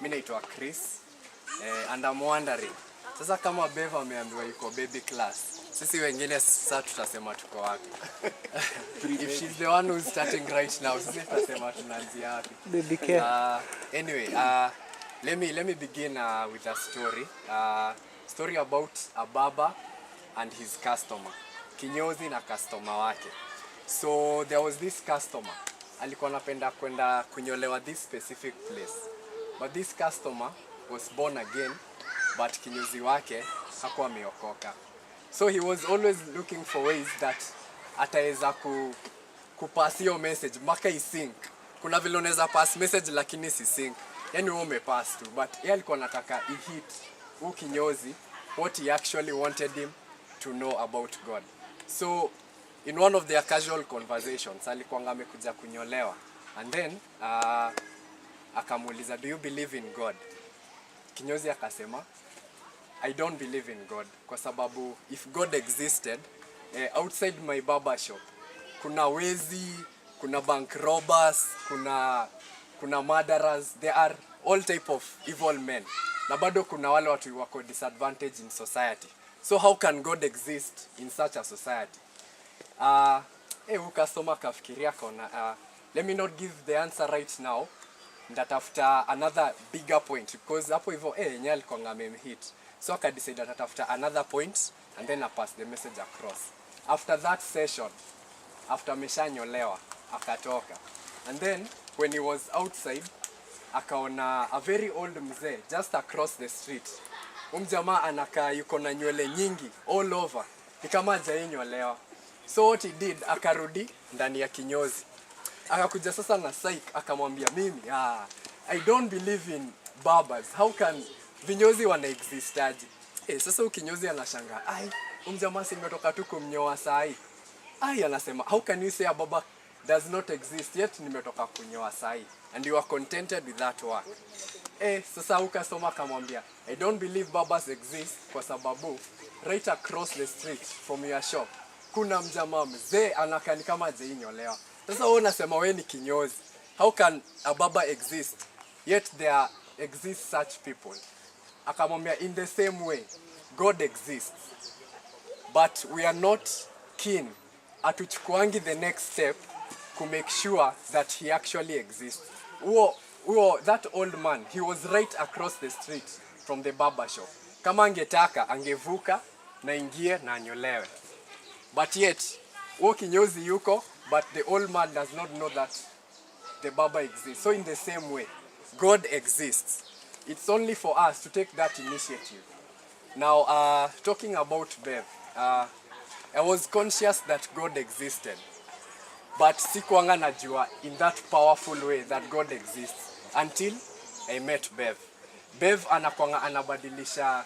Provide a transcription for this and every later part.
Mimi naitwa Chris and I'm wondering. Sasa kama Bev ameambiwa yuko baby class, sisi wengine sasa tutasema tuko wapi? If she's the one who's starting right now, sisi tutasema tunaanzia wapi? Baby care. Anyway, let me begin with a story. Story about a barber and his customer. Kinyozi na customer wake. So there was this customer. Alikuwa anapenda kwenda kunyolewa this specific place. But this customer was born again, but kinyozi wake hakuwa ameokoka. So he was always looking for ways that ataweza kupass hiyo message mpaka isync. Kuna vile unaweza pass message lakini si sync. Yaani wewe umepass tu, but yeye alikuwa anataka hit huyu kinyozi what he actually wanted him to know about God. So in one of their casual conversations alikuwa amekuja kunyolewa, and then akamuuliza, do you believe in God? Kinyozi akasema, I don't believe in God, kwa sababu if God existed, outside my barber shop kuna wezi, kuna bank robbers, kuna murderers, there are all type of evil men, na bado kuna wale watu wako disadvantaged in society. So how can God exist in such a society? Ukasoma kafikiria kona, let me not give the answer right now, that after another bigger point, because hapo hivyo yenyewe alikuwa ngamemhit. So akadecide that after another point, and then I pass the message across. After that session, after ameshanyolewa akatoka, and then when he was outside akaona a very old mzee just across the street. Jamaa anakaa yuko na nywele nyingi all over, ni kama hajainyolewa. So what he did, akarudi ndani ya kinyozi. Akakuja sasa na psych, akamwambia mimi, I don't believe in barbers. How can vinyozi wana exist aje? Sasa ukinyozi anashangaa, jamaa si nimetoka tu kumnyoa sahi. Anasema, how can you say a barber does not exist yet nimetoka kunyoa sahi, and you are contented with that work? Sasa ukasoma akamwambia, I don't believe barbers exist kwa sababu right across the street from your shop kuna mjamaa mzee anakaa ni kama hajainyolewa. Sasa wewe unasema wewe ni kinyozi. How can a barber exist yet there exist such people? Akamwambia, in the same way God exists, but we are not keen atuchukuangi the next step to make sure that he actually exists. That old man, he was right across the street from the barber shop. Kama angetaka angevuka na ingie na anyolewe. But yet kinyozi yuko, but the old man does not know that the barber exists. So in the same way, God exists. It's only for us to take that initiative. Now, talking about Bev, I was conscious that God existed, but sikuanga najua in that powerful way that God exists until I met Bev. Bev anakuanga anabadilisha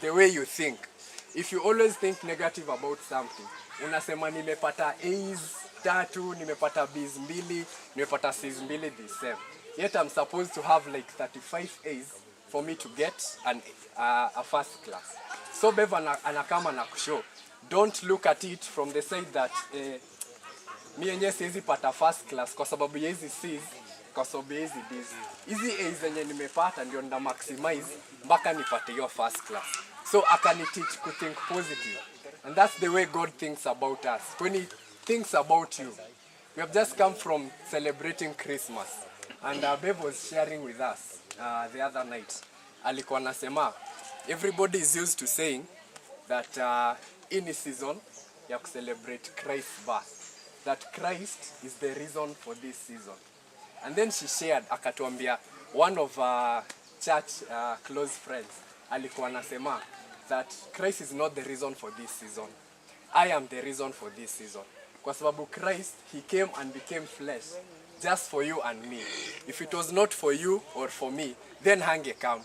the way you think. If you always think negative about something, unasema nimepata A's 3, nimepata B's 2, nimepata C's 2 the same. Yet I'm supposed to have like 35 A's for me to get a first class. So Bev anakama na kushow, don't look at it from the side that mi yenyewe siwezi pata first class kwa sababu ya hizi C's, kwa sababu ya hizi D's. Hizi A's zenye nimepata ndio nda maximize mpaka nipate hiyo first class. So akani teach to think positive. And that's the way God thinks about us. When he thinks about you, we have just come from celebrating Christmas. And Bev was sharing with us the other night. Alikuwa anasema, everybody is used to saying that in a season you have to celebrate Christ's birth. That Christ is the reason for this season. And then she shared, akatuambia, one of church close friends, alikuwa anasema that Christ is not the reason for this season. I am the reason for this season. Kwa sababu Christ, he came and became flesh just for you and me. If it was not for you or for me, then hange come.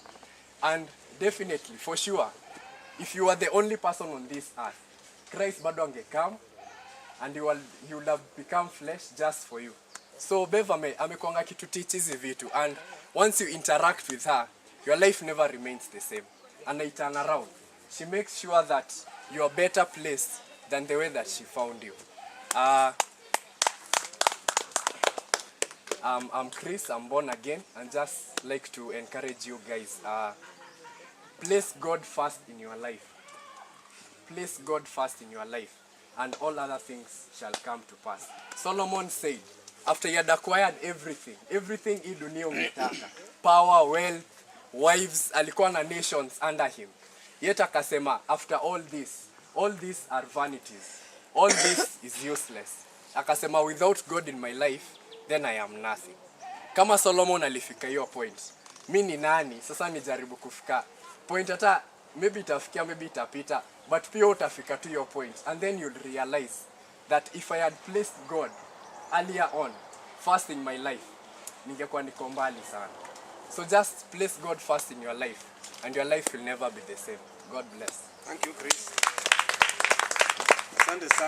And definitely, for sure, if you are the only person on this earth, Christ bado ange come and he will have become flesh just for you. So Bev amekuanga kitu teach hizi vitu, and once you interact with her, your life never remains the same. And I turn around. She makes sure that you are better placed than the way that she found you. I'm Chris, I'm born again, and just like to encourage you guys, place God first in your life. Place God first in your life, and all other things shall come to pass. Solomon said, after he had acquired everything hii dunia umetaka, power, wealth, wives, alikuwa na nations under him. Yet akasema, after all these are vanities. All this is useless. Akasema, without God in my life, then I am nothing. Kama Solomon alifika hiyo point, mi ni nani? Sasa nijaribu kufika point, hata maybe itafikia, maybe itapita, but pia utafika to your point, and then you'll realize that if I had placed God earlier on first in my life, ningekuwa niko mbali sana. So just place God first in your life, and your life will never be the same. God bless. Thank you, Chris. Asante sana.